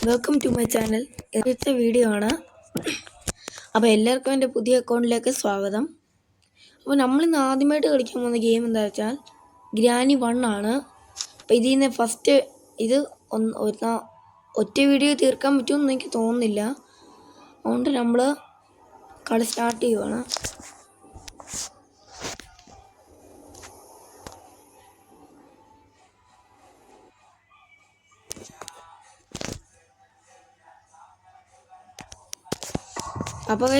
Welcome to my channel. ഇന്നത്തെ video ആണ്. അപ്പോൾ എല്ലാവർക്കും എൻ്റെ പുതിയ അക്കൗണ്ടിലേക്ക് സ്വാഗതം. അപ്പോൾ നമ്മളിന്ന് ആദ്യമായിട്ട് കളിക്കാൻ പോകുന്ന ഗെയിം എന്താ വെച്ചാൽ ഗ്രാനി 1 ആണ്. അപ്പോൾ ഇതിൽ നിന്ന് ഫസ്റ്റ് ഇത് ഒറ്റ വീഡിയോ തീർക്കാൻ പറ്റുമെന്ന് എനിക്ക് തോന്നുന്നില്ല. അതുകൊണ്ട് നമ്മൾ കളി സ്റ്റാർട്ട് ചെയ്യുവാണ്. അപ്പോൾ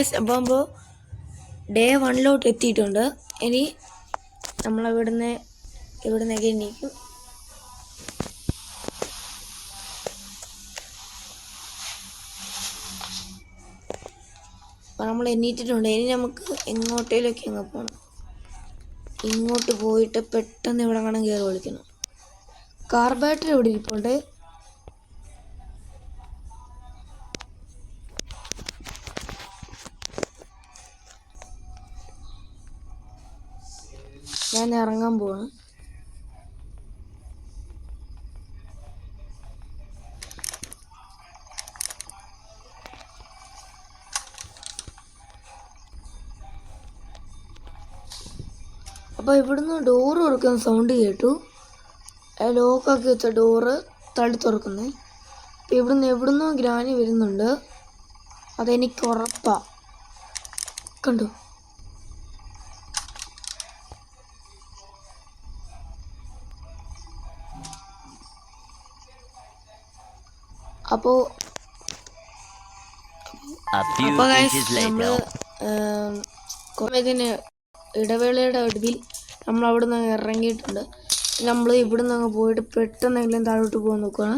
ഡേ 1 എത്തിയിട്ടുണ്ട്. ഇനി ഇവിടുന്നൊക്കെ എണീക്കും. അപ്പോൾ നമ്മൾ എണീറ്റിട്ടുണ്ട്. ഇനി നമുക്ക് എങ്ങോട്ടേലൊക്കെ അങ്ങ് പോകണം. ഇങ്ങോട്ട് പോയിട്ട് പെട്ടെന്ന് ഇവിടെ കാണാൻ കയറി വിളിക്കണം. കാർ ബാറ്ററി ഇവിടെ ഇരിപ്പുണ്ട്. ഞാൻ ഇറങ്ങാൻ പോവാണ്. അപ്പോൾ ഇവിടുന്ന് ഡോറ് തുറക്കുന്ന സൗണ്ട് കേട്ടു. ലോക്കാക്കി വെച്ച ഡോറ് തള്ളി തുറക്കുന്നത്. അപ്പം എവിടുന്നോ ഗ്രാനി വരുന്നുണ്ട്. അതെനിക്ക് ഉറപ്പാ. കണ്ടു. അപ്പോൾ നമ്മള് കുറേ ഇടവേളയുടെ ഒടുവിൽ നമ്മൾ അവിടെ നിന്ന് ഇറങ്ങിയിട്ടുണ്ട്. നമ്മൾ ഇവിടെ നിന്ന് അങ്ങ് പോയിട്ട് പെട്ടെന്നെങ്കിലും താഴോട്ട് പോകാൻ നോക്കുകയാണ്.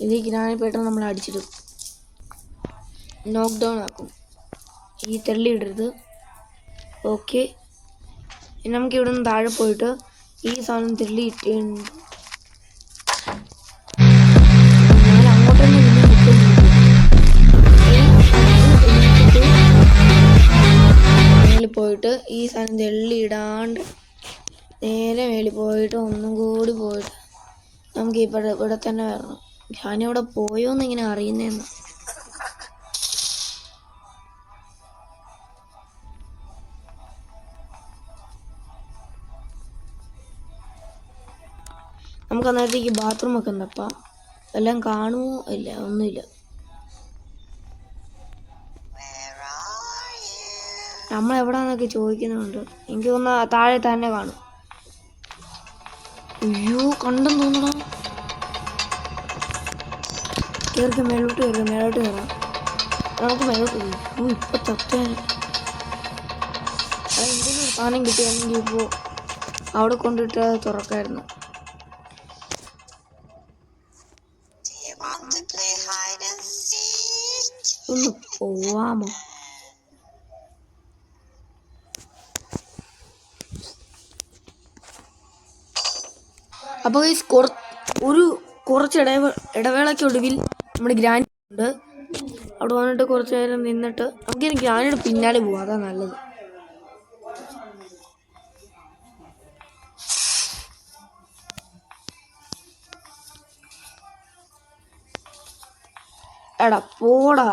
ഇത് ഗ്രാനി പെട്ടെന്ന് നമ്മൾ അടിച്ചിടും, നോക്ക് ഡൗൺ ആക്കും. ഈ തള്ളിയിടരുത്. ഓക്കെ, നമുക്ക് ഇവിടെ നിന്ന് താഴെ പോയിട്ട് ഈ സാധനം തള്ളിയിട്ടുണ്ട്. പോയിട്ട് ഈ സാധനം തെള്ളിയിടാണ്ട് നേരെ മേളിൽ പോയിട്ട് ഒന്നും കൂടി പോയിട്ട് നമുക്ക് ഇവിടെ തന്നെ വരണം. ഞാനിവിടെ പോയോന്ന് ഇങ്ങനെ അറിയുന്നതെന്ന്. നമുക്ക് അന്നേരത്തേക്ക് ബാത്റൂം ഒക്കെ ഉണ്ടപ്പാ. എല്ലാം കാണുമോ? ഇല്ല, ഒന്നുമില്ല. നമ്മളെവിടാന്നൊക്കെ ചോദിക്കുന്നുണ്ട്. എനിക്ക് തോന്നുന്ന താഴെ തന്നെ കാണും. അയ്യോ, കണ്ടെന്ന് തോന്നണം. കേർക്ക് മേലോട്ട് കയറാം. നമുക്ക് മേലോട്ട് കയറാം. ഇപ്പൊ തട്ടാൻ എന്തെങ്കിലും സാധനം കിട്ടിയാണെങ്കിൽ ഇപ്പോൾ അവിടെ കൊണ്ടിട്ട് തുറക്കായിരുന്നു. ഒന്ന് പോവാമോ? അപ്പോൾ കുറച്ച് ഇടവേളയ്ക്കൊടുവിൽ നമ്മുടെ ഗ്രാനി ഉണ്ട്. അവിടെ വന്നിട്ട് കുറച്ച് നേരം നിന്നിട്ട് നമുക്കിനി ഗ്രാനിയുടെ പിന്നാലെ പോവാം. അതാ നല്ലത്. എടാ പോടാ.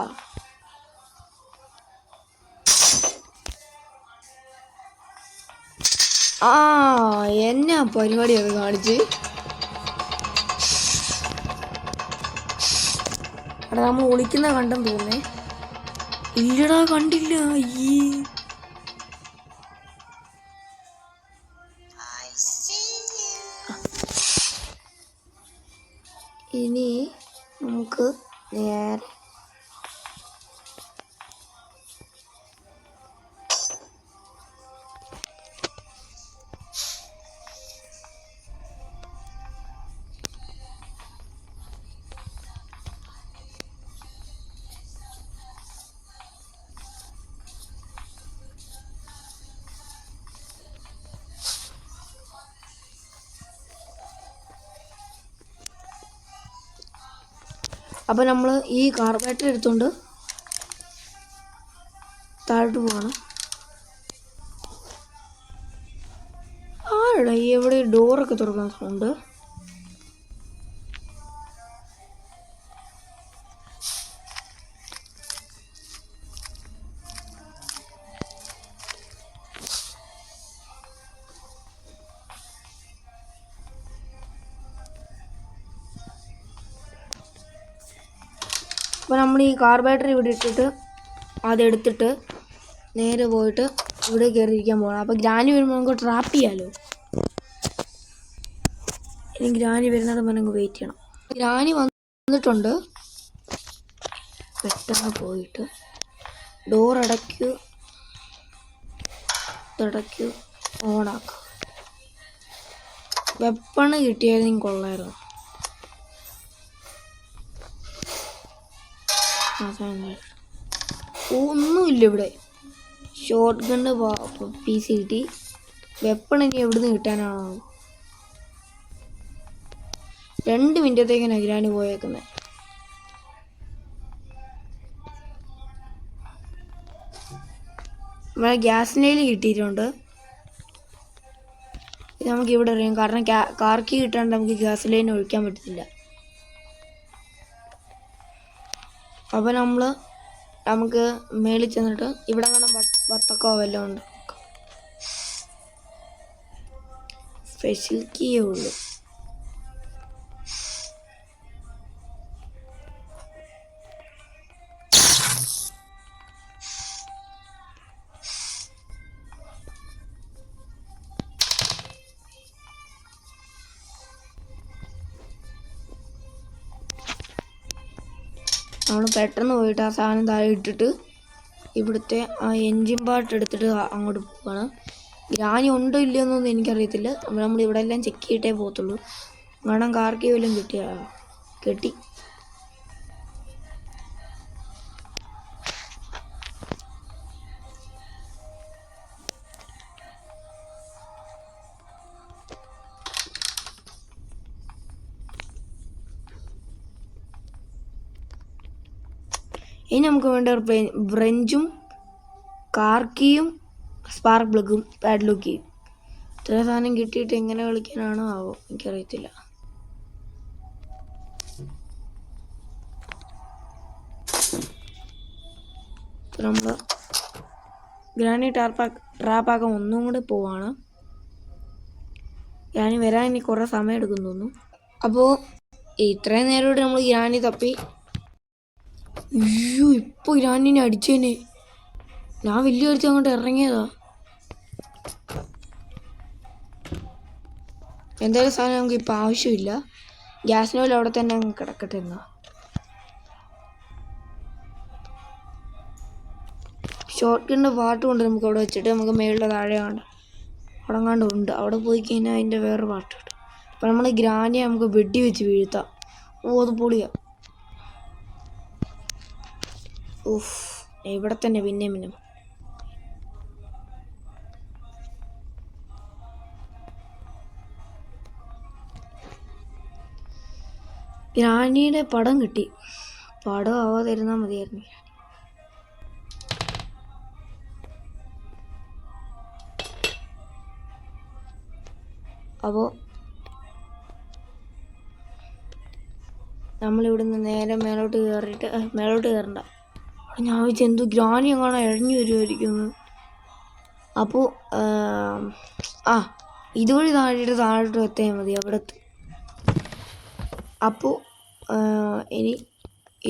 എന്നാ പരിപാടിയൊക്കെ കാണിച്ച്. എടാ, നമ്മൾ ഒളിക്കുന്ന കണ്ടെന്ന് തോന്നേ. ഇല്ലടാ, കണ്ടില്ല. ഇനി നമുക്ക് നേരെ അപ്പോൾ നമ്മൾ ഈ കാർ ബാറ്ററി എടുത്തുകൊണ്ട് താഴോട്ട് പോകണം. ആരുടെ എവിടെ ഡോറൊക്കെ തുറക്കാൻ സൗണ്ട്? അപ്പോൾ നമ്മൾ ഈ കാർ ബാറ്ററി ഇവിടെ ഇട്ടിട്ട് അതെടുത്തിട്ട് നേരെ പോയിട്ട് ഇവിടെ കയറിയിരിക്കാൻ പോകണം. അപ്പോൾ ഗ്രാനി വരുമ്പോൾ നമുക്ക് ട്രാപ്പ് ചെയ്യാമല്ലോ. ഇനി ഗ്രാനി വരുന്നത് നമുക്ക് വെയിറ്റ് ചെയ്യണം. ഗ്രാനി വന്നിട്ടുണ്ട്. പെട്ടെന്ന് പോയിട്ട് ഡോർ അടയ്ക്കൂ, ഓണാക്കുക. വെപ്പണ് കിട്ടിയായിരുന്നെങ്കിൽ കൊള്ളായിരുന്നു. ഒന്നുമില്ല ഇവിടെ. ഷോർട്ട് ഗണ്ണ് പീസ് കിട്ടി. വെപ്പൺ ഇനി എവിടുന്ന് കിട്ടാനാണോ? 2 മിനിറ്റത്തേക്കാണ് ഗ്രാനി പോയേക്കുന്നത്. നമ്മളെ ഗ്യാസ് ലൈൻ കിട്ടിയിട്ടുണ്ട്. ഇത് നമുക്ക് ഇവിടെ അറിയാം, കാരണം കാർ കീ കിട്ടാണ്ട് നമുക്ക് ഗ്യാസ് ലൈൻ ഒഴിക്കാൻ പറ്റത്തില്ല. അപ്പോൾ നമുക്ക് മേളിൽ ചെന്നിട്ട് ഇവിടെ കാണാൻ വത്തക്കോ വല്ലതും ഉണ്ട്. സ്പെഷ്യൽ കീയേ ഉള്ളൂ. നമ്മൾ പെട്ടെന്ന് പോയിട്ട് ആ സാധനം താഴെ ഇട്ടിട്ട് ഇവിടുത്തെ ആ എൻജിൻ പാർട്ട് എടുത്തിട്ട് അങ്ങോട്ട് പോവാണ്. ഗ്രാനി ഉണ്ടോ ഇല്ലയോ എന്നൊന്നും എനിക്കറിയത്തില്ല. നമ്മൾ ഇവിടെ എല്ലാം ചെക്ക് ചെയ്തിട്ടേ പോകത്തുള്ളൂ. കാരണം കാർക്ക് വല്ലതും കിട്ടി. ഇനി നമുക്ക് വേണ്ട ബ്രഞ്ചും കാർ കീയും സ്പാർക്ക് പ്ലഗും പാഡ്ലോക്ക് കീയും. ഇത്ര സാധനം കിട്ടിയിട്ട് എങ്ങനെ കളിക്കാനാണോ ആവോ, എനിക്കറിയത്തില്ല. നമ്മൾ ഗ്രാനി ട്രാപ്പാക്കാൻ ഒന്നും കൂടെ പോവാണ്. ഗ്രാനി വരാൻ ഇനി കുറേ സമയം എടുക്കും തോന്നുന്നു. അപ്പോൾ ഇത്രയും നേരമായിട്ട് നമ്മൾ ഗ്രാനി തപ്പി. അയ്യോ, ഇപ്പോൾ ഗ്രാനിനെ അടിച്ചേനെ. ഞാൻ വലിയ അടിച്ച് അങ്ങോട്ട് ഇറങ്ങിയതാ. എന്തായാലും സാധനം നമുക്ക് ഇപ്പം ആവശ്യമില്ല. ഗ്യാസ് നോയിൽ അവിടെ തന്നെ അങ്ങ് കിടക്കട്ടെ. എന്നാ ഷോർട്ട് ഗണ്ണിൻ്റെ പാട്ട് കൊണ്ട് നമുക്ക് അവിടെ വെച്ചിട്ട് നമുക്ക് മേളിലെ താഴെ അവിടെ ഉണ്ട്. അവിടെ പോയി കഴിഞ്ഞാൽ അതിൻ്റെ വേറെ പാട്ട് കിട്ടും. അപ്പം നമ്മൾ ഗ്രാനിയെ നമുക്ക് വെടി വെച്ച് വീഴ്ത്താം. അത് പൊളിയാ. ഇവിടെ തന്നെ പിന്നെ ഗ്രാനിയുടെ പടം കിട്ടി. പടം ആവാതിരുന്നാൽ മതിയായിരുന്നു. അപ്പോൾ നമ്മളിവിടുന്ന് നേരെ മേലോട്ട് കയറണ്ട. ഞാൻ വെച്ച് എന്തോ ഗ്രാനി എങ്ങാണോ ഇഴഞ്ഞു വരുമായിരിക്കുന്നു. അപ്പോൾ ഇതുവഴി താഴോട്ട് എത്തിയാൽ മതി. അവിടെ അപ്പോൾ ഇനി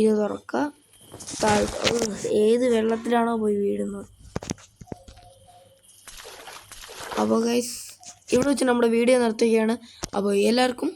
ഇത് തുറക്കുക. ഏത് വെള്ളത്തിലാണോ പോയി വീഴുന്നത്. അപ്പോൾ ഗൈസ്, ഇവിടെ വെച്ച് നമ്മുടെ വീഡിയോ നിർത്തുകയാണ്. അപ്പോൾ എല്ലാവർക്കും